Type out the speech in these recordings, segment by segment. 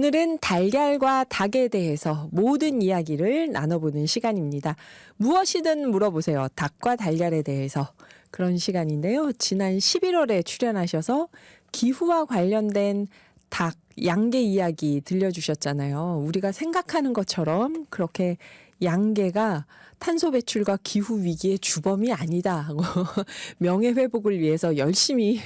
오늘은 달걀과 닭에 대해서 모든 이야기를 나눠보는 시간입니다. 무엇이든 물어보세요. 닭과 달걀에 대해서 그런 시간인데요. 지난 11월에 출연하셔서 기후와 관련된 닭, 양계 이야기 들려주셨잖아요. 우리가 생각하는 것처럼 그렇게 양계가 탄소 배출과 기후 위기의 주범이 아니다 하고 명예회복을 위해서 열심히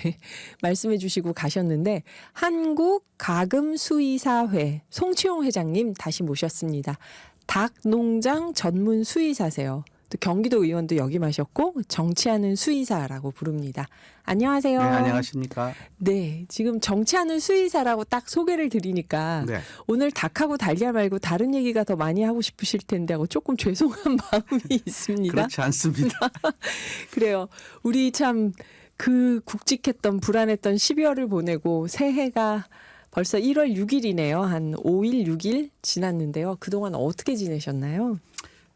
말씀해 주시고 가셨는데 한국 가금수의사회 송치용 회장님 다시 모셨습니다. 닭 농장 전문 수의사세요. 또 경기도 의원도 역임하셨고 정치하는 수의사라고 부릅니다. 안녕하세요. 네, 안녕하십니까. 네, 지금 정치하는 수의사라고 딱 소개를 드리니까 네. 오늘 닭하고 달걀 말고 다른 얘기가 더 많이 하고 싶으실 텐데 하고 조금 죄송한 마음이 있습니다. 그렇지 않습니다. 그래요. 우리 참 그 굵직했던 불안했던 12월을 보내고 새해가 벌써 1월 6일이네요. 한 5일, 6일 지났는데요. 그동안 어떻게 지내셨나요?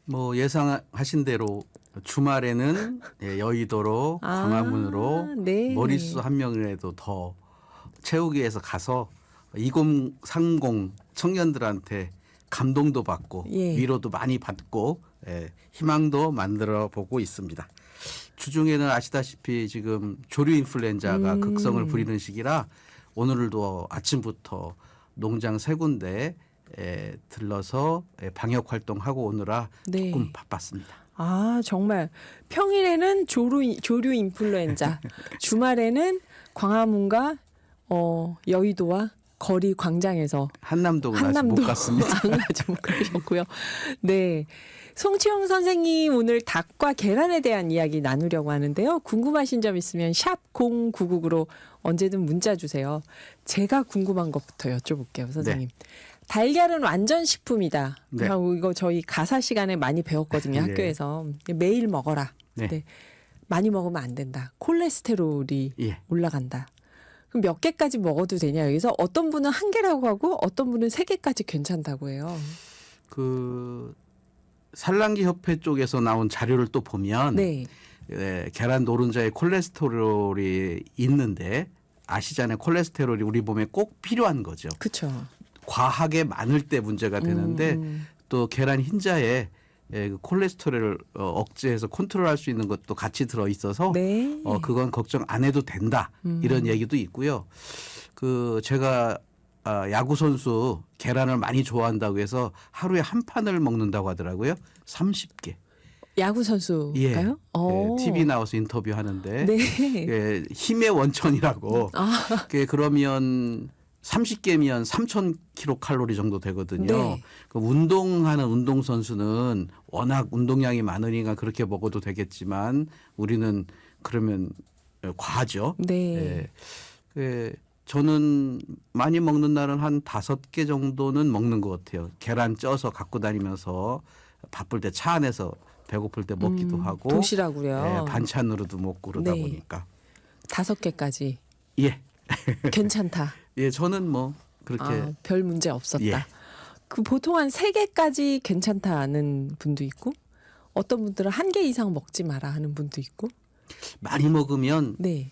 뭐 예상하신 대로 주말에는 여의도로 광화문으로 네. 머릿수 한 명이라도 더 채우기 위해서 가서 2030 청년들한테 감동도 받고 예. 위로도 많이 받고 희망도 만들어 보고 있습니다. 주중에는 아시다시피 지금 조류 인플루엔자가 극성을 부리는 시기라 오늘도 아침부터 농장 세 군데 들러서 방역 활동하고 오느라 네. 조금 바빴습니다. 아, 정말 평일에는 조류 인플루엔자, 주말에는 광화문과 여의도와 거리 광장에서 한남동은 아직 못 갔습니다. 아직 못 가셨고요. 네. 송치용 선생님 오늘 닭과 계란에 대한 이야기 나누려고 하는데요. 궁금하신 점 있으면 샵 0999로 언제든 문자 주세요. 제가 궁금한 것부터 여쭤볼게요, 선생님. 네. 달걀은 완전 식품이다. 네. 이거 저희 가사 시간에 많이 배웠거든요. 네. 학교에서. 매일 먹어라. 네. 네. 많이 먹으면 안 된다. 콜레스테롤이 예. 올라간다. 그럼 몇 개까지 먹어도 되냐? 여기서 어떤 분은 한 개라고 하고 어떤 분은 세 개까지 괜찮다고 해요. 그 산란기 협회 쪽에서 나온 자료를 또 보면 네. 계란 노른자에 콜레스테롤이 있는데 아시잖아요. 콜레스테롤이 우리 몸에 꼭 필요한 거죠. 그렇죠. 과하게 많을 때 문제가 되는데 또 계란 흰자에 그 콜레스테롤을 억제해서 컨트롤할 수 있는 것도 같이 들어 있어서 네. 그건 걱정 안 해도 된다 이런 얘기도 있고요. 그 제가 야구 선수 계란을 많이 좋아한다고 해서 하루에 한 판을 먹는다고 하더라고요. 30개. 야구 선수가요? TV 나와서 인터뷰하는데 네. 힘의 원천이라고. 아. 그러면 30개면 3,000kcal 정도 되거든요. 네. 그 운동하는 운동선수는 워낙 운동량이 많으니까 그렇게 먹어도 되겠지만 우리는 그러면 과하죠. 네. 저는 많이 먹는 날은 한 5개 정도는 먹는 것 같아요. 계란 쪄서 갖고 다니면서 바쁠 때 차 안에서 배고플 때 먹기도 하고 도시락으로요. 반찬으로도 먹고 그러다 네. 보니까 5개까지 예. 괜찮다. 예, 저는 뭐 그렇게 별 문제 없었다. 예. 그 보통 한 3개까지 괜찮다는 분도 있고 어떤 분들은 1개 이상 먹지 마라 하는 분도 있고. 많이 먹으면 네.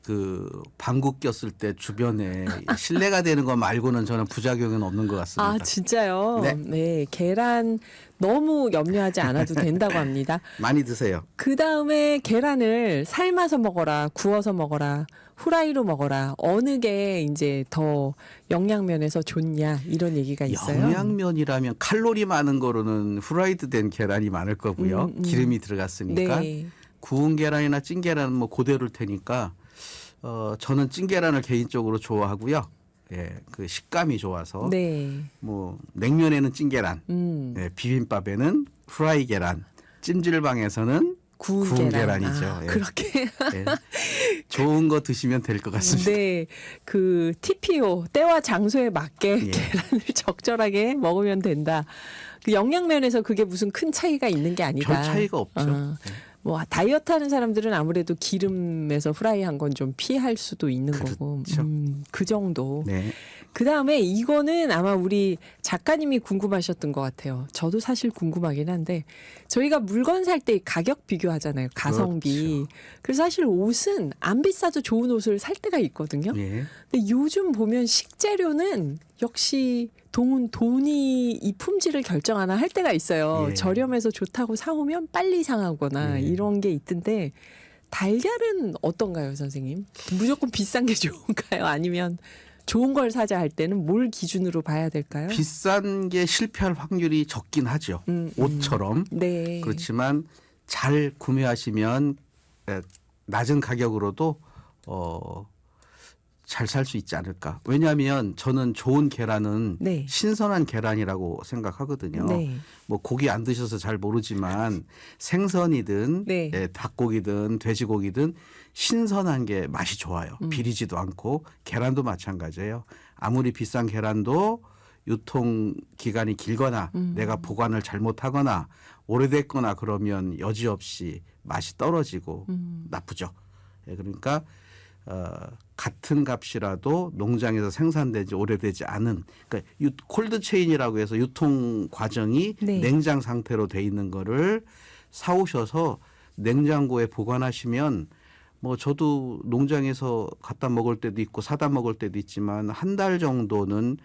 그 방구 꼈을 때 주변에 실내가 되는 거 말고는 저는 부작용은 없는 것 같습니다. 아, 진짜요? 네. 네. 계란 너무 염려하지 않아도 된다고 합니다. 많이 드세요. 그다음에 계란을 삶아서 먹어라, 구워서 먹어라, 후라이로 먹어라. 어느 게 이제 더 영양면에서 좋냐 이런 얘기가 있어요. 영양면이라면 칼로리 많은 거로는 후라이드 된 계란이 많을 거고요. 기름이 들어갔으니까. 네. 구운 계란이나 찐 계란은 뭐 그대로일 테니까 저는 찐 계란을 개인적으로 좋아하고요. 예, 그 식감이 좋아서 네. 뭐 냉면에는 찐 계란, 예, 비빔밥에는 후라이 계란, 찜질방에서는 구운 계란이죠. 아, 예. 그렇게. 예. 좋은 거 드시면 될 것 같습니다. 네. 그 TPO 때와 장소에 맞게 예. 계란을 적절하게 먹으면 된다. 그 영양면에서 그게 무슨 큰 차이가 있는 게 아니다. 별 차이가 없죠. 뭐 다이어트 하는 사람들은 아무래도 기름에서 후라이한 건 좀 피할 수도 있는 거고. 그 정도. 네. 그다음에 이거는 아마 우리 작가님이 궁금하셨던 것 같아요. 저도 사실 궁금하긴 한데 저희가 물건 살 때 가격 비교하잖아요. 가성비. 그렇죠. 그래서 사실 옷은 안 비싸도 좋은 옷을 살 때가 있거든요. 예. 근데 요즘 보면 식재료는 역시 돈이 이 품질을 결정하나 할 때가 있어요. 예. 저렴해서 좋다고 사오면 빨리 상하거나 예. 이런 게 있던데 달걀은 어떤가요, 선생님? 무조건 비싼 게 좋은가요? 아니면 좋은 걸 사자 할 때는 뭘 기준으로 봐야 될까요? 비싼 게 실패할 확률이 적긴 하죠. 옷처럼. 네. 그렇지만 잘 구매하시면 낮은 가격으로도 잘 살 수 있지 않을까. 왜냐하면 저는 좋은 계란은 네. 신선한 계란이라고 생각하거든요. 네. 뭐 고기 안 드셔서 잘 모르지만 생선이든 네. 닭고기든 돼지고기든 신선한 게 맛이 좋아요. 비리지도 않고 계란도 마찬가지예요. 아무리 비싼 계란도 유통 기간이 길거나 내가 보관을 잘못하거나 오래됐거나 그러면 여지없이 맛이 떨어지고 나쁘죠. 그러니까 같은 값이라도 농장에서 생산되지 오래되지 않은 그러니까 콜드 체인이라고 해서 유통 과정이 네. 냉장 상태로 돼 있는 거를 사오셔서 냉장고에 보관하시면 뭐 저도 농장에서 갖다 먹을 때도 있고 사다 먹을 때도 있지만 한 달 정도는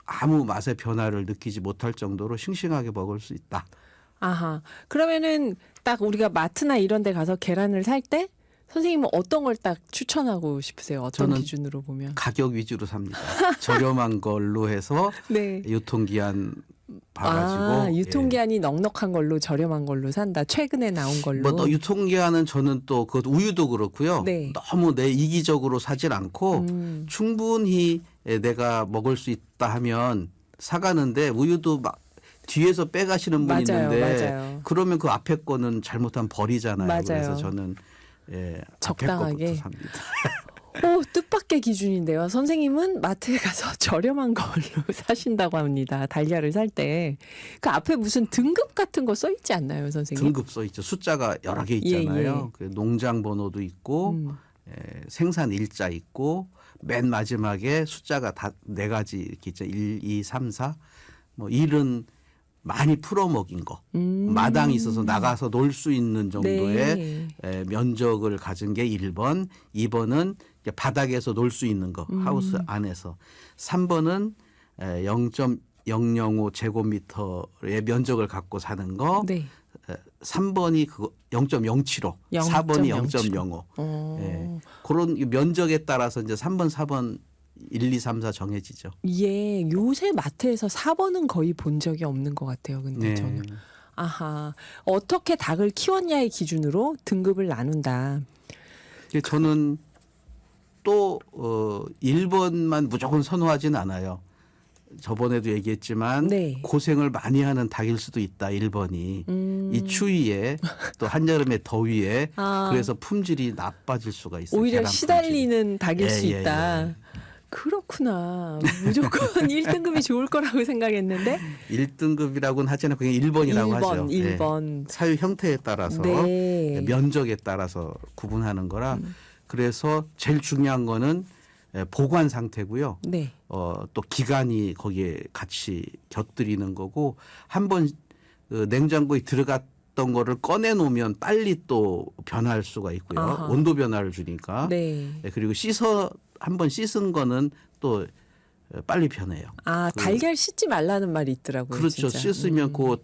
아무 맛의 변화를 느끼지 못할 정도로 싱싱하게 먹을 수 있다. 아하. 그러면은 딱 우리가 마트나 이런 데 가서 계란을 살 때 선생님은 어떤 걸 딱 추천하고 싶으세요? 어떤 저는 기준으로 보면? 가격 위주로 삽니다. 저렴한 걸로 해서 네. 유통기한 봐가지고 유통기한이 넉넉한 걸로 저렴한 걸로 산다. 최근에 나온 걸로. 뭐 또 유통기한은 저는 또 그 우유도 그렇고요. 네. 너무 내 이기적으로 사질 않고 충분히 내가 먹을 수 있다 하면 사가는데 우유도 막 뒤에서 빼가시는 분이 맞아요, 있는데 맞아요. 그러면 그 앞에 거는 잘못하면 버리잖아요. 맞아요. 그래서 저는 적당하게. 앞에 거부터 삽니다. 뜻밖의 기준인데요. 선생님은 마트에 가서 저렴한 걸로 사신다고 합니다. 달걀을 살 때. 그 앞에 무슨 등급 같은 거 써 있지 않나요, 선생님? 등급 써 있죠. 숫자가 여러 개 있잖아요. 그 농장 번호도 있고 생산 일자 있고 맨 마지막에 숫자가 다 네 가지 이렇게 있죠. 1, 2, 3, 4. 뭐 일은 많이 풀어 먹인 거. 마당이 있어서 나가서 놀 수 있는 정도의 네. 면적을 가진 게 1번, 2번은 바닥에서 놀 수 있는 거, 하우스 안에서. 3번은 0.005 제곱미터의 면적을 갖고 사는 거. 네. 3번이 그거 0.075, 4번이 0.05. 예. 그런 면적에 따라서 이제 3번, 4번 1, 2, 3, 4 정해지죠. 예, 요새 마트에서 4번은 거의 본 적이 없는 것 같아요. 근데 저는. 아하. 어떻게 닭을 키웠냐의 기준으로 등급을 나눈다. 저는 또 1번만 무조건 선호하진 않아요. 저번에도 얘기했지만 네. 고생을 많이 하는 닭일 수도 있다. 1번이. 이 추위에 또 한여름의 더위에 그래서 품질이 나빠질 수가 있어요. 오히려 계란 시달리는 닭일 수 예, 있다. 예. 그렇구나. 무조건 1등급이 좋을 거라고 생각했는데 1등급이라고는 하지만 그냥 1번이라고 하죠. 1번. 사유 형태에 따라서 네. 면적에 따라서 구분하는 거라 그래서 제일 중요한 거는 보관 상태고요. 네. 또 기간이 거기에 같이 곁들이는 거고 한번 냉장고에 들어갔던 거를 꺼내 놓으면 빨리 또 변할 수가 있고요. 아하. 온도 변화를 주니까. 네. 그리고 한번 씻은 거는 또 빨리 변해요. 달걀 씻지 말라는 말이 있더라고요. 그렇죠. 진짜. 씻으면 그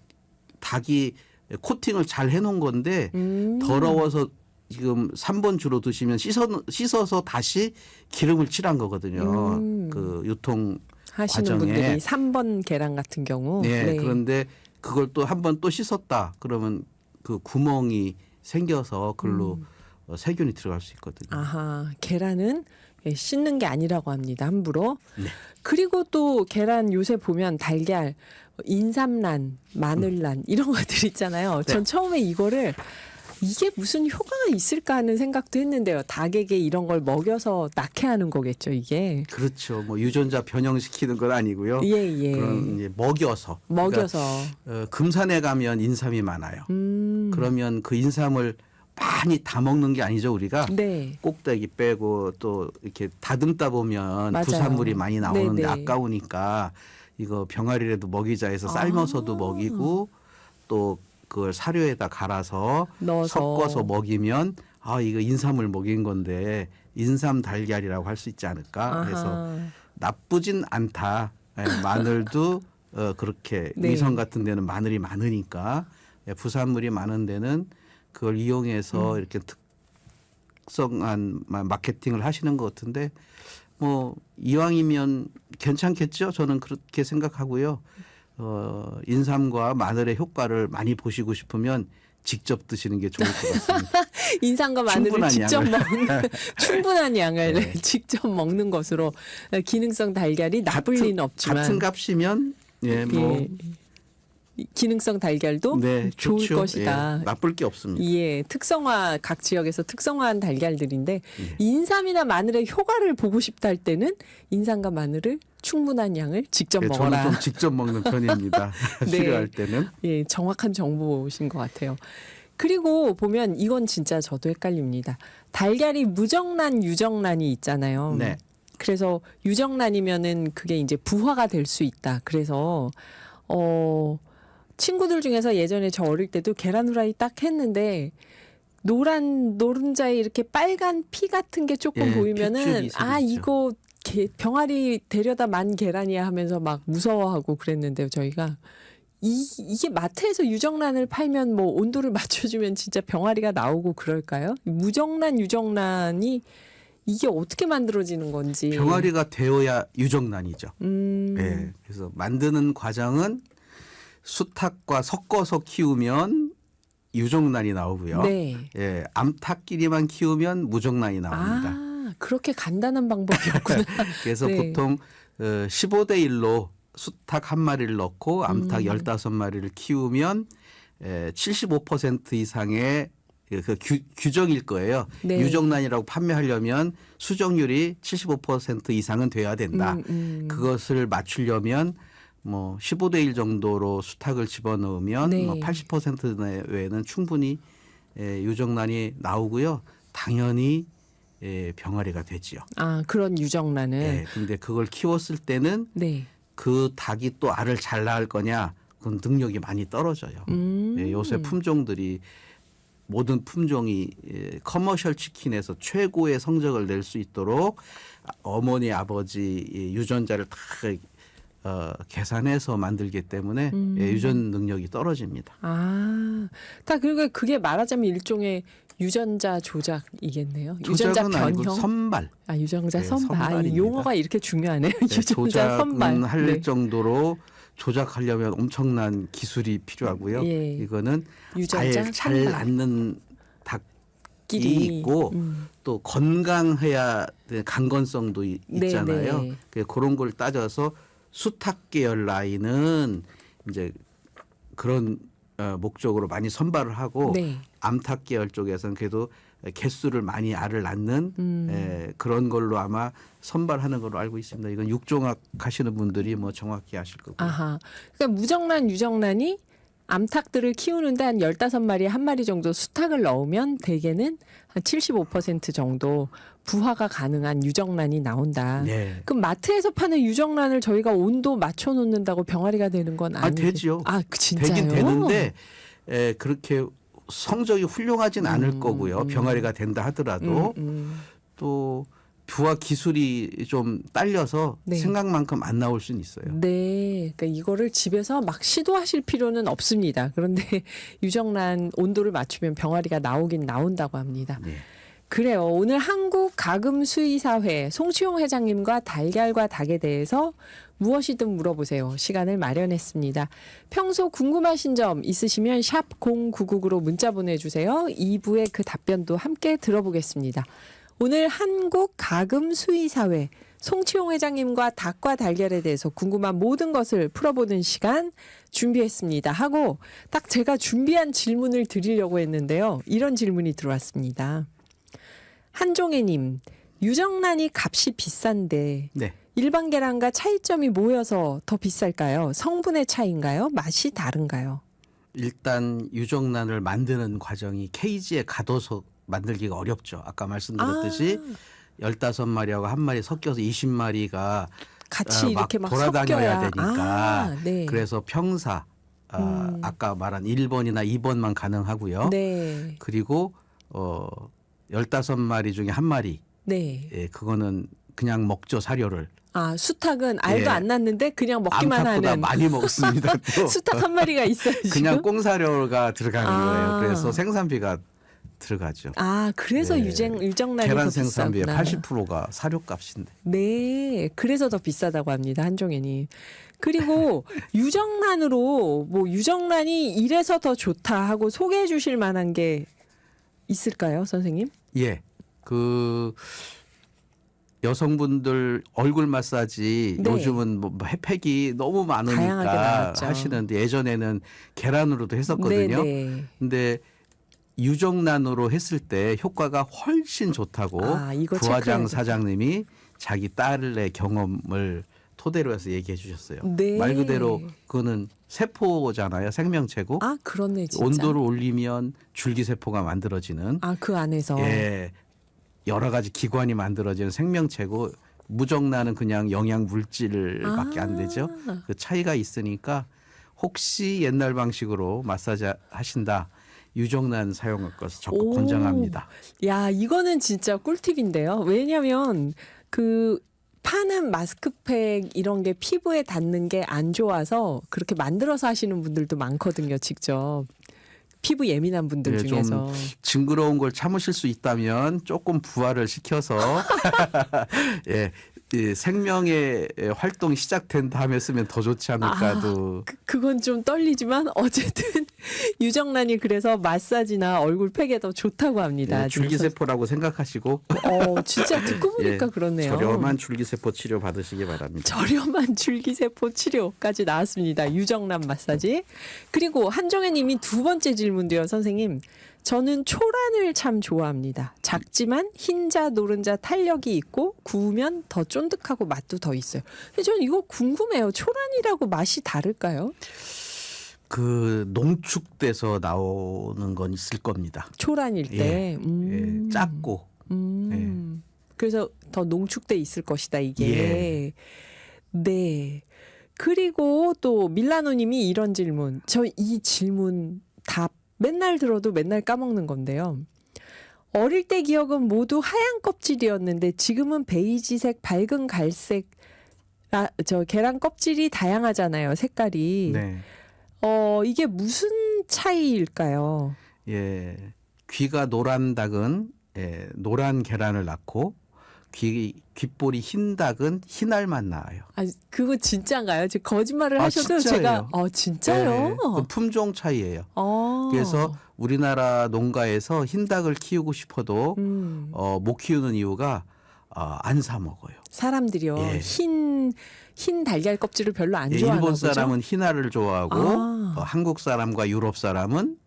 닭이 코팅을 잘 해놓은 건데 더러워서 지금 3번 주로 드시면 씻어서 다시 기름을 칠한 거거든요. 그 유통 하시는 과정에. 분들이 3번 계란 같은 경우. 네. 그런데 그걸 또 한 번 또 씻었다. 그러면 그 구멍이 생겨서 그걸로 세균이 들어갈 수 있거든요. 아하. 계란은 씻는 게 아니라고 합니다. 함부로. 네. 그리고 또 계란 요새 보면 달걀, 인삼란, 마늘란 이런 것들 있잖아요. 전 처음에 이거를 이게 무슨 효과가 있을까 하는 생각도 했는데요. 닭에게 이런 걸 먹여서 낳게 하는 거겠죠, 이게. 그렇죠. 뭐 유전자 변형시키는 건 아니고요. 예. 그런 이제 먹여서. 먹여서. 그러니까 금산에 가면 인삼이 많아요. 그러면 그 인삼을 많이 다 먹는 게 아니죠, 우리가. 네. 꼭대기 빼고 또 이렇게 다듬다 보면 맞아요. 부산물이 많이 나오는데 네네. 아까우니까 이거 병아리라도 먹이자 해서 삶아서도 먹이고 또 그걸 사료에다 갈아서 넣어서. 섞어서 먹이면 이거 인삼을 먹인 건데 인삼 달걀이라고 할 수 있지 않을까. 아하. 그래서 나쁘진 않다. 마늘도 그렇게 네. 위성 같은 데는 마늘이 많으니까 부산물이 많은 데는 그걸 이용해서 이렇게 특성한 마케팅을 하시는 것 같은데 뭐 이왕이면 괜찮겠죠. 저는 그렇게 생각하고요. 인삼과 마늘의 효과를 많이 보시고 싶으면 직접 드시는 게 좋을 것 같습니다. 인삼과 마늘을 충분한 직접 양을. 먹는 충분한 양을 네. 직접 먹는 것으로 기능성 달걀이 나쁠 리는 없지만 같은 값이면 뭐 예, 기능성 달걀도 네, 좋을 좋죠. 것이다. 예, 나쁠 게 없습니다. 예, 특성화 각 지역에서 특성화한 달걀들인데 예. 인삼이나 마늘의 효과를 보고 싶다 할 때는 인삼과 마늘을 충분한 양을 직접 예, 저는 먹어라. 좀 직접 먹는 편입니다. 네. 필요할 때는. 예, 정확한 정보신 것 같아요. 그리고 보면 이건 진짜 저도 헷갈립니다. 달걀이 무정란, 유정란이 있잖아요. 네. 그래서 유정란이면은 그게 이제 부화가 될 수 있다. 그래서 친구들 중에서 예전에 저 어릴 때도 계란 후라이 딱 했는데 노른자에 이렇게 빨간 피 같은 게 조금 예, 보이면은 핏줄이 아 생기죠. 이거 병아리 데려다 만 계란이야 하면서 막 무서워하고 그랬는데요. 저희가 이게 마트에서 유정란을 팔면 뭐 온도를 맞춰주면 진짜 병아리가 나오고 그럴까요? 무정란, 유정란이 이게 어떻게 만들어지는 건지. 병아리가 되어야 유정란이죠. 음. 예, 그래서 만드는 과정은 수탉과 섞어서 키우면 유정란이 나오고요. 네. 예, 암탉끼리만 키우면 무정란이 나옵니다. 아, 그렇게 간단한 방법이었구나. 그래서 네. 보통 15대 1로 수탉 한 마리를 넣고 암탉 15마리를 키우면 75% 이상의 그 규정일 거예요. 네. 유정란이라고 판매하려면 수정률이 75% 이상은 돼야 된다. 그것을 맞추려면 뭐 15대 1 정도로 수탉을 집어넣으면 네. 뭐 80% 내외에는 충분히 유정란이 나오고요. 당연히 병아리가 되지요. 아, 그런 유정란은. 예, 근데 그걸 키웠을 때는 네. 그 닭이 또 알을 잘 낳을 거냐, 그건 능력이 많이 떨어져요. 예, 요새 품종들이 모든 품종이 커머셜 치킨에서 최고의 성적을 낼 수 있도록 어머니, 아버지 유전자를 다 계산해서 만들기 때문에 유전 능력이 떨어집니다. 아, 다 그리고 그게 말하자면 일종의 유전자 조작이겠네요. 유전자 조작은 아니고 변형. 선발. 아, 유전자 네, 선발. 아, 이 선발입니다. 용어가 이렇게 중요하네요. 유전자 선발. 조작은 할 네. 정도로 조작하려면 엄청난 기술이 필요하고요. 예. 이거는 유전자 잘 선발. 낳는 닭이 끼리. 있고 또 건강해야 강건성도 있잖아요. 네. 그런 걸 따져서 수탉 계열 라인은 이제 그런 목적으로 많이 선발을 하고 네. 암탉 계열 쪽에서는 그래도 개수를 많이 알을 낳는 그런 걸로 아마 선발하는 걸로 알고 있습니다. 이건 육종학 하시는 분들이 뭐 정확히 아실 거고요. 아하. 그러니까 무정란, 유정란이 암탉들을 키우는데 한 15마리에 한 마리 정도 수탉을 넣으면 대개는 한 75% 정도 부화가 가능한 유정란이 나온다. 네. 그럼 마트에서 파는 유정란을 저희가 온도 맞춰 놓는다고 병아리가 되는 건 아니죠? 되지요. 아, 진짜요? 되긴 되는데 그렇게 성적이 훌륭하진 않을 거고요. 병아리가 된다 하더라도 또 부화 기술이 좀 딸려서 네. 생각만큼 안 나올 수는 있어요. 네, 그러니까 이거를 집에서 막 시도하실 필요는 없습니다. 그런데 유정란 온도를 맞추면 병아리가 나오긴 나온다고 합니다. 네. 그래요. 오늘 한국가금수의사회 송치용 회장님과 달걀과 닭에 대해서 무엇이든 물어보세요. 시간을 마련했습니다. 평소 궁금하신 점 있으시면 샵 0999로 문자 보내주세요. 2부의 그 답변도 함께 들어보겠습니다. 오늘 한국가금수의사회 송치용 회장님과 닭과 달걀에 대해서 궁금한 모든 것을 풀어보는 시간 준비했습니다. 하고 딱 제가 준비한 질문을 드리려고 했는데요. 이런 질문이 들어왔습니다. 한종애님, 유정란이 값이 비싼데 네. 일반 계란과 차이점이 모여서 더 비쌀까요? 성분의 차이인가요? 맛이 다른가요? 일단 유정란을 만드는 과정이 케이지에 가둬서 만들기가 어렵죠. 아까 말씀드렸듯이 15마리하고 한 마리 섞여서 20마리가 같이 이렇게 막 돌아다녀야 섞여야. 되니까 네. 그래서 평사 아까 말한 1번이나 2번만 가능하고요. 네. 그리고 15마리 중에 한 마리 네. 그거는 그냥 먹죠, 사료를. 아, 수탉은 알도 예. 안 났는데 그냥 먹기만 암탉보다 하는 많이 먹습니다. 또. 수탉 한 마리가 있어요. 그냥 지금? 꽁사료가 들어가는 아. 거예요. 그래서 생산비가 들어가죠. 아, 그래서 네. 유정란이 계란 더 생산비의 비싸구나. 80%가 사료값인데. 네, 그래서 더 비싸다고 합니다. 한종현이. 그리고 유정란으로 뭐 유정란이 이래서 더 좋다 하고 소개해 주실 만한 게 있을까요, 선생님? 예. 그 여성분들 얼굴 마사지 네. 요즘은 뭐 혜택이 너무 다양하게 많으니까 나왔죠. 하시는데 예전에는 계란으로도 했었거든요. 네. 근데 유정란으로 했을 때 효과가 훨씬 좋다고 아, 이거 부화장 체크해야겠다. 사장님이 자기 딸의 경험을 토대로 해서 얘기해 주셨어요. 네. 말 그대로 그거는 세포잖아요. 생명체고 아, 그렇네, 진짜. 온도를 올리면 줄기세포가 만들어지는 아, 그 안에서. 예, 여러 가지 기관이 만들어지는 생명체고 무정란은 그냥 영양 물질밖에 안 되죠. 그 차이가 있으니까 혹시 옛날 방식으로 마사지 하신다. 유정란 사용할 것을 적극 오. 권장합니다. 야, 이거는 진짜 꿀팁인데요. 왜냐면 그 파는 마스크팩 이런 게 피부에 닿는 게 안 좋아서 그렇게 만들어서 하시는 분들도 많거든요, 직접. 피부 예민한 분들 예, 좀 중에서. 징그러운 걸 참으실 수 있다면 조금 부화를 시켜서 예, 이 생명의 활동이 시작된 다음에 쓰면 더 좋지 않을까도. 그건 좀 떨리지만 어쨌든 유정란이 그래서 마사지나 얼굴 팩에 더 좋다고 합니다. 예, 줄기세포라고 생각하시고 진짜 듣고 보니까 예, 그렇네요. 저렴한 줄기세포 치료 받으시기 바랍니다. 저렴한 줄기세포 치료까지 나왔습니다. 유정란 마사지. 그리고 한종혜 님이 두 번째 질문도요, 선생님. 저는 초란을 참 좋아합니다. 작지만 흰자, 노른자 탄력이 있고 구우면 더 쫀득하고 맛도 더 있어요. 근데 저는 이거 궁금해요. 초란이라고 맛이 다를까요? 그 농축돼서 나오는 건 있을 겁니다. 초란일 때. 예, 작고 그래서 더 농축돼 있을 것이다, 이게. 예. 네. 그리고 또 밀라노님이 이런 질문. 저 이 질문 답 맨날 들어도 맨날 까먹는 건데요. 어릴 때 기억은 모두 하얀 껍질이었는데 지금은 베이지색, 밝은 갈색. 저 계란 껍질이 다양하잖아요, 색깔이. 네. 이게 무슨 차이일까요? 예, 귀가 노란 닭은 노란 계란을 낳고 귓볼이 흰 닭은 흰 알만 낳아요. 아, 그거 진짜인가요? 지금 거짓말을 하셔도 진짜예요. 제가 진짜요? 예, 그 품종 차이예요. 어. 그래서 우리나라 농가에서 흰 닭을 키우고 싶어도 못 키우는 이유가 안 사 먹어요. 사람들이요. 예. 흰 달걀 껍질을 별로 안 예, 좋아하나 일본 보죠. 사람은 흰 알을 좋아하고 아. 한국 사람과 유럽 사람은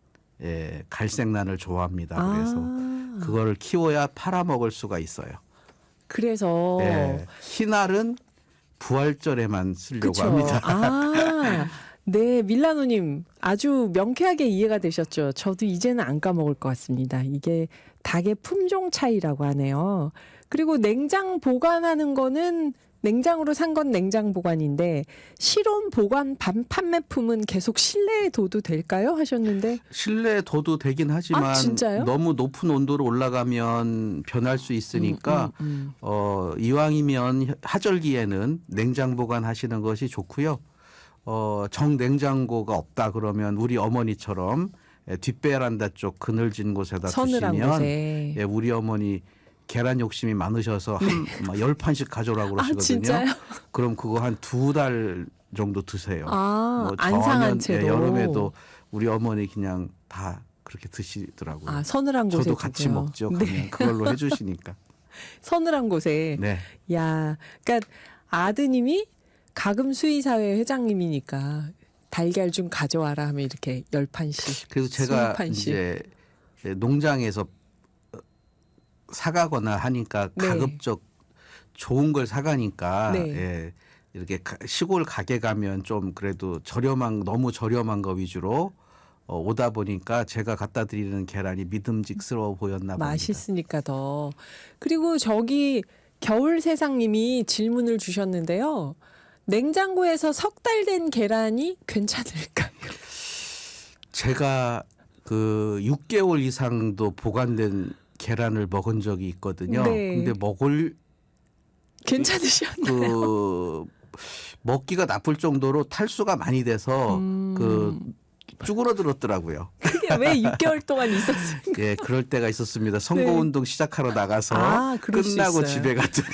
갈색란을 좋아합니다. 그래서 그거를 키워야 팔아 먹을 수가 있어요. 그래서 흰 알은 부활절에만 쓰려고 그쵸. 합니다. 네, 밀라노님 아주 명쾌하게 이해가 되셨죠. 저도 이제는 안 까먹을 것 같습니다. 이게 닭의 품종 차이라고 하네요. 그리고 냉장 보관하는 거는 냉장으로 산 건 냉장 보관인데 실온 보관 판매품은 계속 실내에 둬도 될까요? 하셨는데 실내에 둬도 되긴 하지만 진짜요? 너무 높은 온도로 올라가면 변할 수 있으니까 이왕이면 하절기에는 냉장 보관하시는 것이 좋고요. 정냉장고가 없다 그러면 우리 어머니처럼 뒷베란다 쪽 그늘진 곳에다 서늘한 두시면 곳에. 우리 어머니 계란 욕심이 많으셔서 한 10판씩 가져오라고 그러시거든요. 진짜요? 그럼 그거 한 2달 정도 드세요. 안 상한 채로. 여름에도 우리 어머니 그냥 다 그렇게 드시더라고요. 서늘한 곳에 저도 같이 두고요. 먹죠. 네. 그냥 그걸로 해주시니까. 서늘한 곳에. 네. 야, 그러니까 아드님이 가금 수의사회 회장님이니까 달걀 좀 가져와라 하면 이렇게 10판씩. 그래서 제가 20판씩. 이제 농장에서 사가거나 하니까 네. 가급적 좋은 걸 사가니까 네. 이렇게 시골 가게 가면 좀 그래도 너무 저렴한 거 위주로 오다 보니까 제가 갖다 드리는 계란이 믿음직스러워 보였나 봅니다. 맛있으니까 더. 그리고 저기 겨울세상님이 질문을 주셨는데요. 냉장고에서 석 달 된 계란이 괜찮을까요? 제가 그 6개월 이상도 보관된 계란을 먹은 적이 있거든요. 네. 근데 먹을 괜찮으셨나요? 그 먹기가 나쁠 정도로 탈수가 많이 돼서 그 쭈그러들었더라고요. 그게 왜 6개월 동안 있었을까? 예, 그럴 때가 있었습니다. 선거운동 시작하러 나가서 아, 그럴 수 끝나고 있어요. 집에 갔더니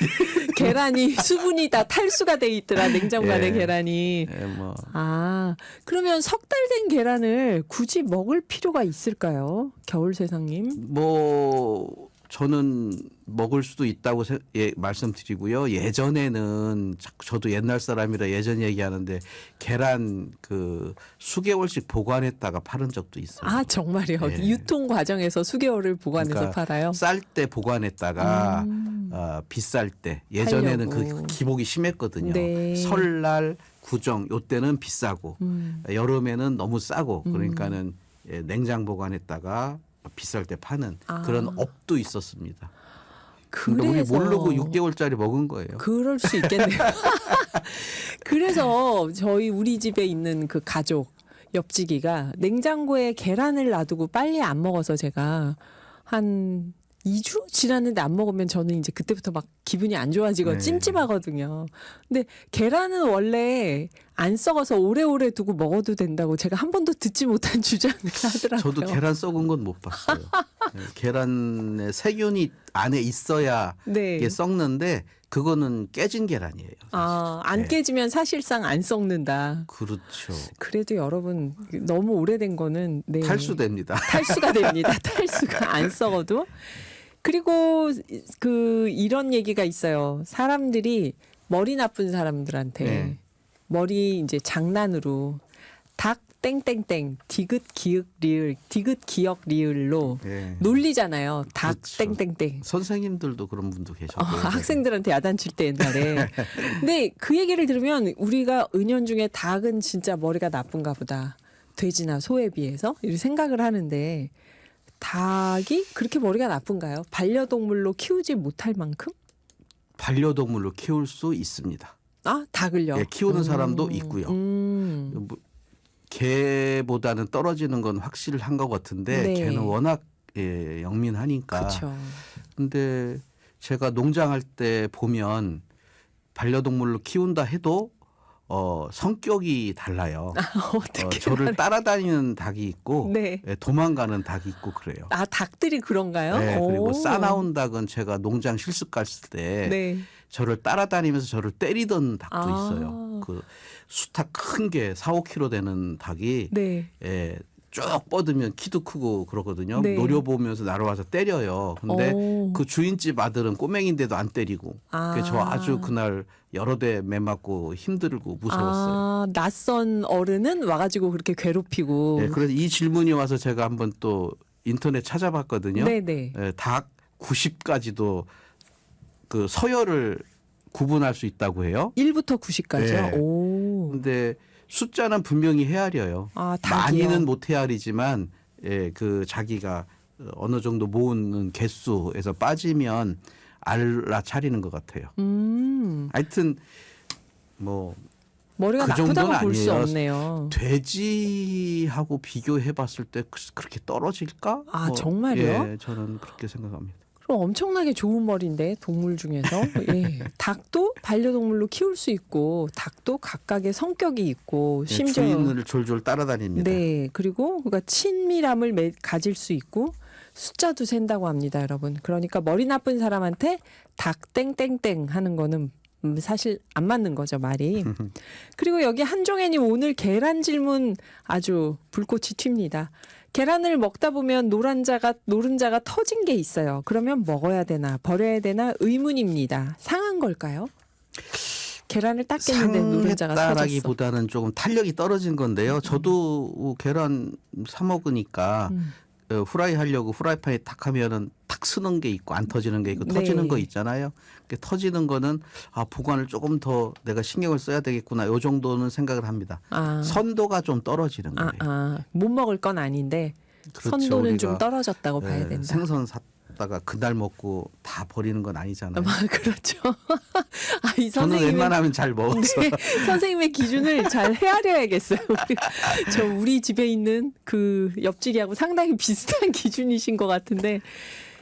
계란이 수분이 다 탈수가 돼 있더라. 냉장고 안에 예. 계란이. 예, 뭐 아, 그러면 석 달 된 계란을 굳이 먹을 필요가 있을까요? 겨울세상님. 뭐 저는 먹을 수도 있다고 말씀드리고요. 예전에는 저도 옛날 사람이라 예전 얘기하는데 계란 그 수개월씩 보관했다가 팔은 적도 있어요. 아, 정말요? 예. 유통 과정에서 수개월을 보관해서 그러니까 팔아요? 쌀 때 보관했다가 비쌀 때 예전에는 팔려고. 그 기복이 심했거든요. 네. 설날 구정 요때는 비싸고 여름에는 너무 싸고 그러니까는 냉장 보관했다가 비쌀 때 파는 아. 그런 업도 있었습니다. 근데 우리 그래서 모르고 6개월짜리 먹은 거예요. 그럴 수 있겠네요. 그래서 우리 집에 있는 그 가족 옆지기가 냉장고에 계란을 놔두고 빨리 안 먹어서 제가 한 2주 지났는데 안 먹으면 저는 이제 그때부터 막 기분이 안 좋아지고 네. 찜찜하거든요. 근데 계란은 원래 안 썩어서 오래오래 두고 먹어도 된다고 제가 한 번도 듣지 못한 주장을 하더라고요. 저도 계란 썩은 건 못 봤어요. 계란에 세균이 안에 있어야 네. 이게 썩는데 그거는 깨진 계란이에요. 아, 안 네. 깨지면 사실상 안 썩는다. 그렇죠. 그래도 여러분 너무 오래된 거는 네. 탈수됩니다. 탈수가 됩니다. 탈수가 안 썩어도. 그리고 그 이런 얘기가 있어요. 사람들이 머리 나쁜 사람들한테 네. 머리 이제 장난으로 닭 땡땡땡 디귿 기역 리을 디귿 기역 리을로 네. 놀리잖아요. 닭 그렇죠. 땡땡땡. 선생님들도 그런 분도 계셨고요. 학생들한테 야단칠 때 옛날에. 근데 그 얘기를 들으면 우리가 은연중에 닭은 진짜 머리가 나쁜가 보다. 돼지나 소에 비해서 이렇게 생각을 하는데 닭이 그렇게 머리가 나쁜가요? 반려동물로 키우지 못할 만큼? 반려동물로 키울 수 있습니다. 아, 닭을요? 예, 키우는 사람도 있고요. 뭐, 개보다는 떨어지는 건 확실한 것 같은데 네. 개는 워낙 영민하니까. 그렇죠. 근데 제가 농장할 때 보면 반려동물로 키운다 해도 성격이 달라요. 어떻게? 저를 따라다니는 닭이 있고 네. 도망가는 닭이 있고 그래요. 아, 닭들이 그런가요? 네, 그리고 오. 싸나운 닭은 제가 농장 실습 갔을 때 네. 저를 따라다니면서 저를 때리던 닭도 아. 있어요. 그 수탉 큰 게 4, 5kg 되는 닭이 네. 쭉 뻗으면 키도 크고 그러거든요. 네. 노려보면서 날아와서 때려요. 근데 오. 그 주인집 아들은 꼬맹인데도 안 때리고. 아. 그래서 저 아주 그날 여러 대 매맞고 힘들고 무서웠어요. 아, 낯선 어른은 와가지고 그렇게 괴롭히고. 네, 그래서 이 질문이 와서 제가 한번 또 인터넷 찾아봤거든요. 네네. 닭 90까지도 그 서열을 구분할 수 있다고 해요. 1부터 90까지요? 네. 오. 근데 숫자는 분명히 헤아려요. 아, 닭이요? 많이는 못 헤아리지만 그 자기가 어느 정도 모으는 개수에서 빠지면 알아차리는 것 같아요. 하여튼 뭐 머리가 그 나쁘다고 정도는 볼 수 아니에요. 없네요. 돼지하고 비교해 봤을 때 그렇게 떨어질까? 아, 정말요? 예, 저는 그렇게 생각합니다. 그럼 엄청나게 좋은 머리인데 동물 중에서 예. 닭도 반려동물로 키울 수 있고 닭도 각각의 성격이 있고 예, 심지어 주인을 졸졸 따라다닙니다. 네 그리고 그러니까 친밀함을 가질 수 있고 숫자도 센다고 합니다, 여러분. 그러니까 머리 나쁜 사람한테 닭 땡땡땡 하는 거는 사실 안 맞는 거죠, 말이. 그리고 여기 한종애님 오늘 계란 질문 아주 불꽃이 튑니다. 계란을 먹다 보면 노른자가 터진 게 있어요. 그러면 먹어야 되나 버려야 되나 의문입니다. 상한 걸까요? 계란을 닦겠는데 노른자가 터졌어. 상했다라기보다는 조금 탄력이 떨어진 건데요. 저도 계란 사 먹으니까 후라이 하려고 후라이팬에 탁 하면은 탁 쓰는 게 있고 안 터지는 게 있고 네. 터지는 거 있잖아요. 터지는 거는 보관을 조금 더 내가 신경을 써야 되겠구나. 요 정도는 생각을 합니다. 아, 선도가 좀 떨어지는 거예요. 못 먹을 건 아닌데 그렇죠. 선도는 좀 우리가, 떨어졌다고 봐야 된다. 생선 샀다가 그날 먹고 다 버리는 건 아니잖아요. 그렇죠. 이 저는 선생님의 웬만하면 잘 먹어서. 네, 선생님의 기준을 잘 헤아려야겠어요. 우리 집에 있는 그 옆집이하고 상당히 비슷한 기준이신 것 같은데.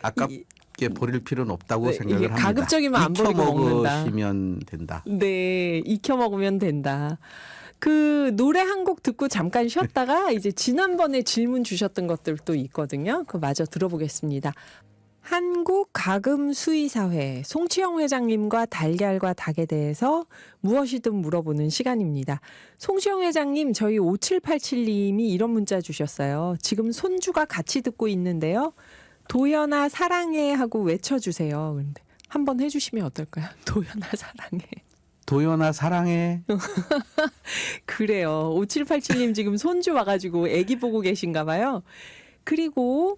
아까 가볍게 버릴 필요는 없다고 네, 생각을 이게 합니다. 가급적이면 안 익혀 버리고 먹는다. 먹으시면 된다. 네, 익혀 먹으면 된다. 그 노래 한 곡 듣고 잠깐 쉬었다가 이제 지난번에 질문 주셨던 것들도 있거든요. 그거 마저 들어보겠습니다. 한국 가금 수의사회 송치영 회장님과 달걀과 닭에 대해서 무엇이든 물어보는 시간입니다. 송치영 회장님, 저희 5787님이 이런 문자 주셨어요. 지금 손주가 같이 듣고 있는데요. 도연아 사랑해 하고 외쳐주세요. 근데 한번 해주시면 어떨까요? 도연아 사랑해. 도연아 사랑해. 그래요. 5787님 지금 손주 와가지고 애기 보고 계신가 봐요. 그리고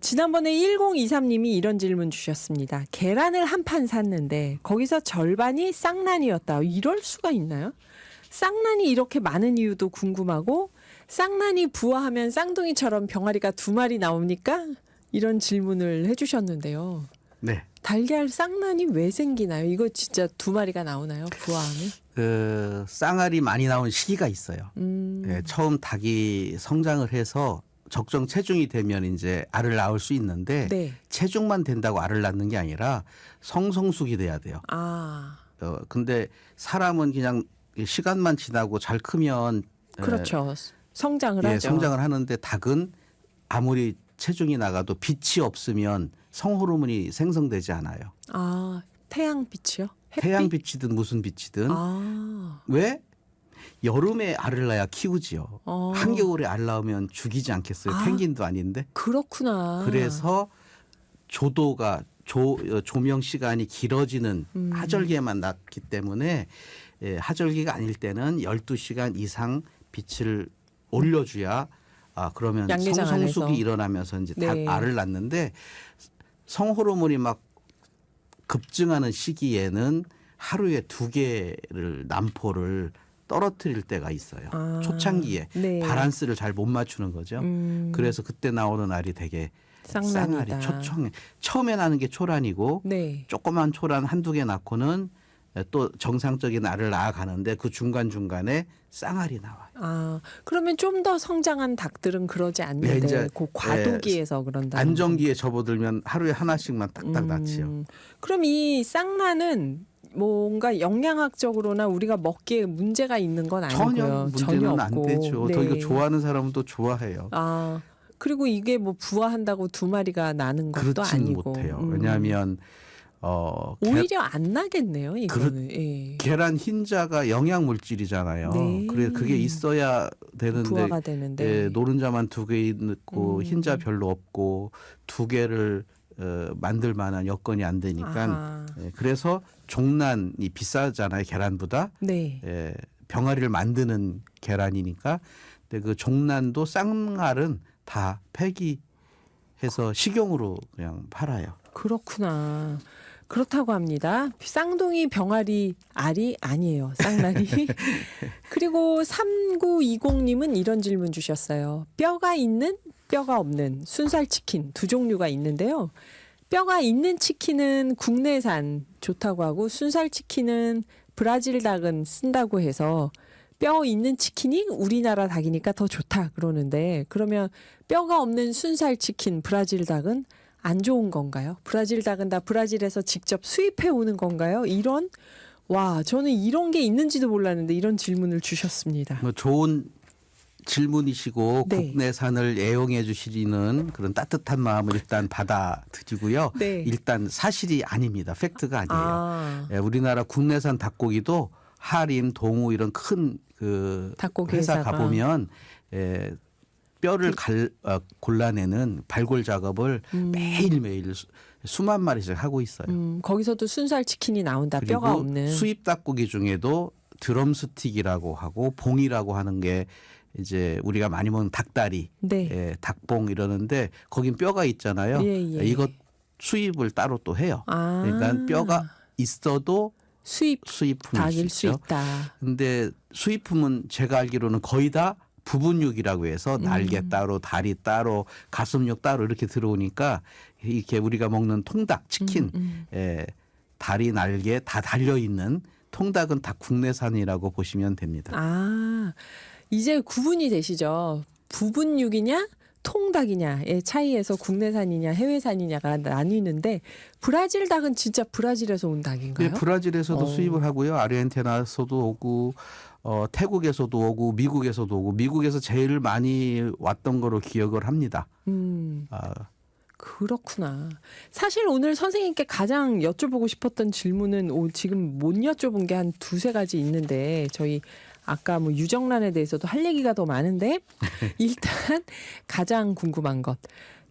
지난번에 1023님이 이런 질문 주셨습니다. 계란을 한 판 샀는데 거기서 절반이 쌍란이었다. 이럴 수가 있나요? 쌍란이 이렇게 많은 이유도 궁금하고 쌍란이 부화하면 쌍둥이처럼 병아리가 2마리 나옵니까? 이런 질문을 해주셨는데요. 네. 달걀 쌍란이 왜 생기나요? 이거 진짜 2마리가 나오나요? 부화하면? 그 쌍알이 많이 나온 시기가 있어요. 예, 처음 닭이 성장을 해서 적정 체중이 되면 이제 알을 낳을 수 있는데 네. 체중만 된다고 알을 낳는 게 아니라 성성숙이 돼야 돼요. 아, 근데 사람은 그냥 시간만 지나고 잘 크면 그렇죠. 성장을 예, 하죠. 성장을 하는데 닭은 아무리 체중이 나가도 빛이 없으면 성호르몬이 생성되지 않아요. 아, 태양빛이요? 햇빛? 태양빛이든 무슨 빛이든 아, 왜? 여름에 알을 낳아야 키우지요. 어. 한겨울에 알 낳으면 죽이지 않겠어요. 아. 펭귄도 아닌데. 그렇구나. 그래서 조명 시간이 길어지는 하절기에만 낳기 때문에 하절기가 아닐 때는 12시간 이상 빛을 올려줘야 그러면 양계장 성성숙이 안에서. 일어나면서 이제 네. 닭 알을 낳는데 성호르몬이 막 급증하는 시기에는 하루에 2개를 남포를 떨어뜨릴 때가 있어요. 아, 초창기에 네. 바란스를 잘 못 맞추는 거죠. 그래서 그때 나오는 알이 되게 쌍란이다. 쌍알이 처음에 나는 게 초란이고 네. 조그만 초란 1-2개 낳고는 또 정상적인 알을 낳아가는데 그 중간중간에 쌍알이 나와요. 아, 그러면 좀 더 성장한 닭들은 그러지 않는데 네, 이제, 그 과도기에서 그런다. 안정기에 접어들면 하루에 하나씩만 딱딱 낳지요. 그럼 이 쌍란은 뭔가 영양학적으로나 우리가 먹기에 문제가 있는 건 아니고요. 전혀 문제는 안 없고. 되죠. 네. 더 이거 좋아하는 사람은 또 좋아해요. 아, 그리고 이게 뭐 부화한다고 2마리가 나는 것도 그렇지는 아니고. 못해요. 왜냐하면 오히려 안 나겠네요. 이거는. 예. 계란 흰자가 영양 물질이잖아요. 네. 그래 그게 있어야 되는데 부화가 되는데. 노른자만 2개 있고 흰자 별로 없고 2개를 만들 만한 여건이 안 되니까 아하. 그래서 종란이 비싸잖아요. 계란보다 네. 병아리를 만드는 계란이니까. 근데 그 종란도 쌍알은 다 폐기해서 식용으로 그냥 팔아요. 그렇구나. 그렇다고 합니다. 쌍둥이 병아리 알이 아니에요. 쌍란이. 그리고 3920님은 이런 질문 주셨어요. 뼈가 있는, 뼈가 없는 순살 치킨 2종류가 있는데요. 뼈가 있는 치킨은 국내산 좋다고 하고 순살 치킨은 브라질 닭은 쓴다고 해서 뼈 있는 치킨이 우리나라 닭이니까 더 좋다 그러는데 그러면 뼈가 없는 순살 치킨 브라질 닭은 안 좋은 건가요? 브라질 닭은 다 브라질에서 직접 수입해 오는 건가요? 저는 이런 게 있는지도 몰랐는데 이런 질문을 주셨습니다. 뭐 좋은 질문이시고 네. 국내산을 애용해 주시는 그런 따뜻한 마음을 일단 받아들이고요. 네. 일단 사실이 아닙니다. 팩트가 아니에요. 아, 우리나라 국내산 닭고기도 하림, 동우 이런 큰 그 닭고기 회사 회사가. 가보면 뼈를 골라내는 발골 작업을 매일매일 수만 마리씩 하고 있어요. 거기서도 순살 치킨이 나온다. 그리고 뼈가 없는. 수입 닭고기 중에도 드럼스틱이라고 하고 봉이라고 하는 게 이제 우리가 많이 먹는 닭다리, 네. 닭봉 이러는데 거긴 뼈가 있잖아요. 예. 이것 수입을 따로 또 해요. 아. 그러니까 뼈가 있어도 수입품일 닭일 수 수 있죠. 있다. 근데 수입품은 제가 알기로는 거의 다 부분육이라고 해서 날개 따로, 다리 따로, 가슴육 따로 이렇게 들어오니까 이렇게 우리가 먹는 통닭, 치킨, 다리, 날개 다 달려 있는 통닭은 다 국내산이라고 보시면 됩니다. 아, 이제 구분이 되시죠? 부분육이냐? 통닭이냐의 차이에서 국내산이냐 해외산이냐가 나뉘는데 브라질 닭은 진짜 브라질에서 온 닭인가요? 네, 브라질에서도 수입을 하고요. 아르헨티나에서도 오고 태국에서도 오고 미국에서도 오고 미국에서 제일 많이 왔던 거로 기억을 합니다. 아, 그렇구나. 사실 오늘 선생님께 가장 여쭤보고 싶었던 질문은 지금 못 여쭤본 게 한 두세 가지 있는데 저희 아까 뭐 유정란에 대해서도 할 얘기가 더 많은데 일단 가장 궁금한 것.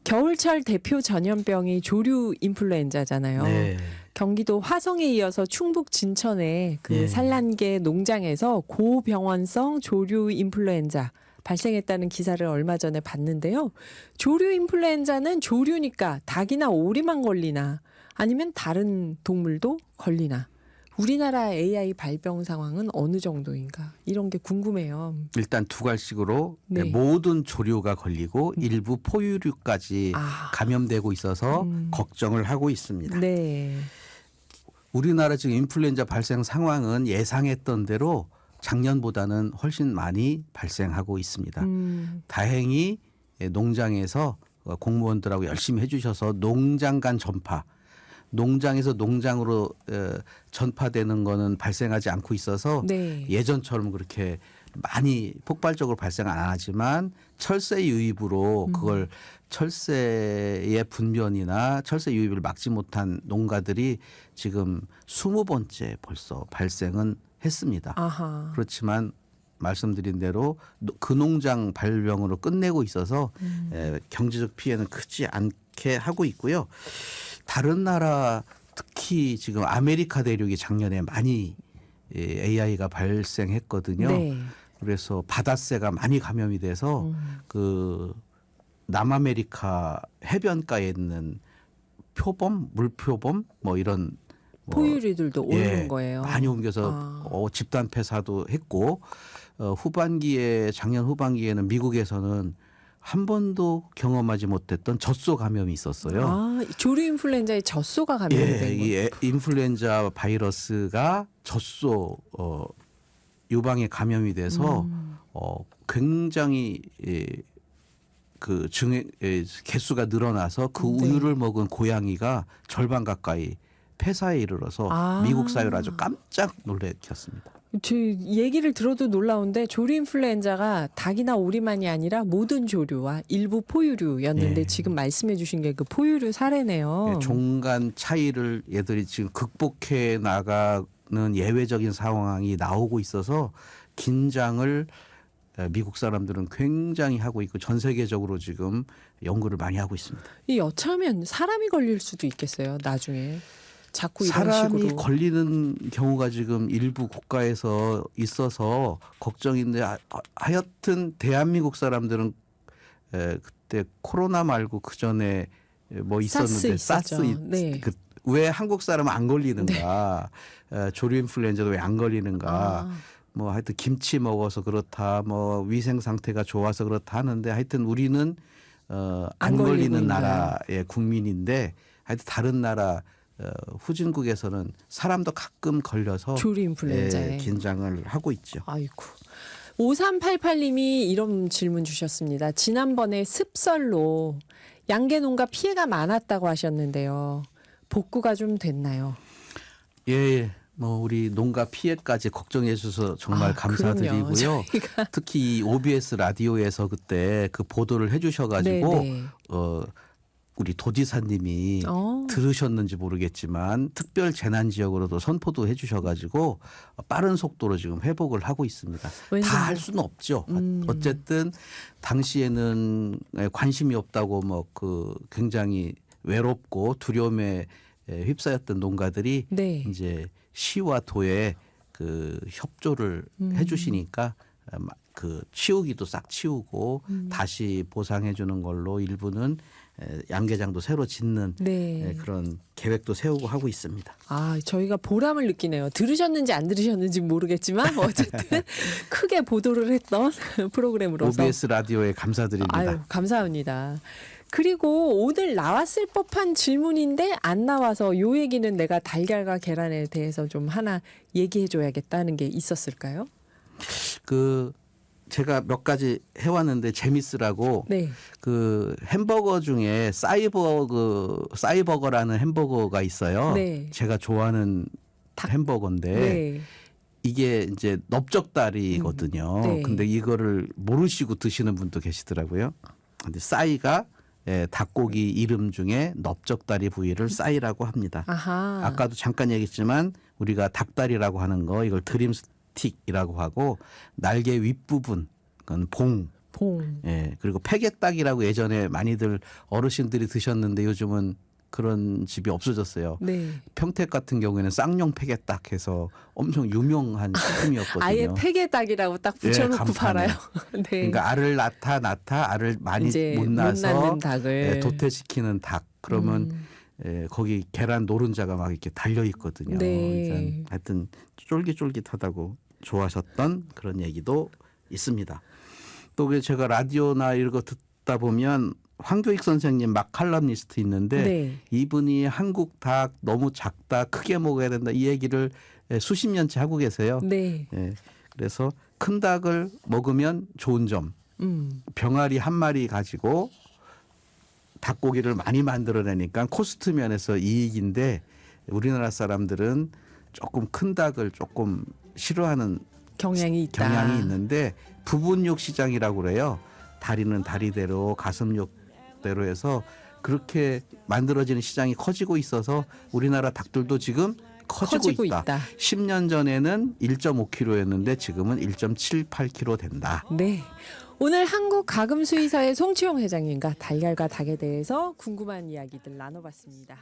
겨울철 대표 전염병이 조류 인플루엔자잖아요. 네. 경기도 화성에 이어서 충북 진천의 그 네. 산란계 농장에서 고병원성 조류 인플루엔자 발생했다는 기사를 얼마 전에 봤는데요. 조류 인플루엔자는 조류니까 닭이나 오리만 걸리나 아니면 다른 동물도 걸리나 우리나라 AI 발병 상황은 어느 정도인가 이런 게 궁금해요. 일단 두 갈씩으로 네. 모든 조류가 걸리고 일부 포유류까지 감염되고 있어서 걱정을 하고 있습니다. 네. 우리나라 지금 인플루엔자 발생 상황은 예상했던 대로 작년보다는 훨씬 많이 발생하고 있습니다. 다행히 농장에서 공무원들하고 열심히 해주셔서 농장 간 전파, 농장에서 농장으로 전파되는 거는 발생하지 않고 있어서 네. 예전처럼 그렇게 많이 폭발적으로 발생 안 하지만 철새 유입으로 그걸 철새의 분변이나 철새 유입을 막지 못한 농가들이 지금 20번째 벌써 발생은 했습니다. 아하. 그렇지만 말씀드린 대로 그 농장 발병으로 끝내고 있어서 경제적 피해는 크지 않게 하고 있고요. 다른 나라 특히 지금 아메리카 대륙이 작년에 많이 AI가 발생했거든요. 네. 그래서 바다새가 많이 감염이 돼서 그 남아메리카 해변가에 있는 표범, 물표범 뭐 이런 포유류들도 오는 거예요. 많이 옮겨서 집단 폐사도 했고 작년 후반기에는 미국에서는 한 번도 경험하지 못했던 젖소 감염이 있었어요. 아, 조류 인플루엔자의 젖소가 감염된 거예요. 이 인플루엔자 바이러스가 젖소 유방에 감염이 돼서 굉장히 그 개수가 늘어나서 그 네. 우유를 먹은 고양이가 절반 가까이 폐사에 이르러서 미국 사회를 아주 깜짝 놀래켰습니다. 저 얘기를 들어도 놀라운데 조류 인플루엔자가 닭이나 오리만이 아니라 모든 조류와 일부 포유류였는데 예. 지금 말씀해 주신 게 그 포유류 사례네요. 종간 차이를 얘들이 지금 극복해 나가는 예외적인 상황이 나오고 있어서 긴장을 미국 사람들은 굉장히 하고 있고 전 세계적으로 지금 연구를 많이 하고 있습니다. 이 여차하면 사람이 걸릴 수도 있겠어요. 나중에. 자꾸 이런 사람이 식으로. 걸리는 경우가 지금 일부 국가에서 있어서 걱정인데 하여튼 대한민국 사람들은 그때 코로나 말고 그 전에 뭐 있었는데 사스 네. 왜 한국 사람은 안 걸리는가? 조류 인플루엔자도 왜 안 걸리는가? 뭐 하여튼 김치 먹어서 그렇다, 뭐 위생 상태가 좋아서 그렇다 하는데 하여튼 우리는 안 걸리는 나라의 국민인데 하여튼 다른 나라 후진국에서는 사람도 가끔 걸려서 조류 인플루엔자에 긴장을 하고 있죠. 아이고. 5388님이 이런 질문 주셨습니다. 지난번에 습설로 양계 농가 피해가 많았다고 하셨는데요. 복구가 좀 됐나요? 예. 뭐 우리 농가 피해까지 걱정해 주셔서 정말 감사드리고요. 특히 이 OBS 라디오에서 그때 그 보도를 해 주셔가지고 우리 도지사님이 들으셨는지 모르겠지만 특별 재난 지역으로도 선포도 해 주셔가지고 빠른 속도로 지금 회복을 하고 있습니다. 다 할 수는 없죠. 어쨌든 당시에는 관심이 없다고 뭐 그 굉장히 외롭고 두려움에 휩싸였던 농가들이 이제 시와 도에 그 협조를 해 주시니까 그 치우기도 싹 치우고 다시 보상해 주는 걸로 일부는 양계장도 새로 짓는 그런 계획도 세우고 하고 있습니다. 아, 저희가 보람을 느끼네요. 들으셨는지 안 들으셨는지 모르겠지만 어쨌든 크게 보도를 했던 프로그램으로서 OBS 라디오에 감사드립니다. 아유, 감사합니다. 그리고 오늘 나왔을 법한 질문인데 안 나와서 요 얘기는 내가 달걀과 계란에 대해서 좀 하나 얘기해 줘야겠다는 게 있었을까요? 제가 몇 가지 해왔는데 재밌으라고 네. 그 햄버거 중에 싸이버거라는 햄버거가 있어요. 네. 제가 좋아하는 햄버거인데 네. 이게 이제 넓적다리거든요. 네. 근데 이거를 모르시고 드시는 분도 계시더라고요. 근데 싸이가 닭고기 이름 중에 넓적다리 부위를 싸이라고 합니다. 아하. 아까도 잠깐 얘기했지만 우리가 닭다리라고 하는 거 이걸 드림스틱이라고 하고 날개 윗부분 그건 봉. 봉. 예. 그리고 폐개닭이라고 예전에 많이들 어르신들이 드셨는데 요즘은 그런 집이 없어졌어요. 네. 평택 같은 경우에는 쌍용 폐개닭 해서 엄청 유명한 식품이었거든요. 아예 폐개닭이라고 딱 붙여놓고 간판에. 팔아요. 네. 그러니까 알을 낳다 알을 많이 이제 못 못 낳아서 낳는 닭을. 도태시키는 닭. 그러면 거기 계란 노른자가 막 이렇게 달려 있거든요. 네. 그러니까 하여튼 쫄깃쫄깃하다고 좋아하셨던 그런 얘기도 있습니다. 또 제가 라디오나 이런 거 듣다 보면 황교익 선생님 막 칼럼니스트 있는데 네. 이분이 한국 닭 너무 작다 크게 먹어야 된다 이 얘기를 수십 년째 하고 계세요. 네. 예. 그래서 큰 닭을 먹으면 좋은 점 병아리 한 마리 가지고 닭고기를 많이 만들어내니까 코스트 면에서 이익인데 우리나라 사람들은 조금 큰 닭을 조금 싫어하는 경향이 있다. 경향이 있는데 부분육 시장이라고 그래요. 다리는 다리대로 가슴육대로 해서 그렇게 만들어지는 시장이 커지고 있어서 우리나라 닭들도 지금 커지고 있다. 10년 전에는 1.5kg였는데 지금은 1.78kg 된다. 네. 오늘 한국가금수의사의 송치용 회장님과 달걀과 닭에 대해서 궁금한 이야기들 나눠봤습니다.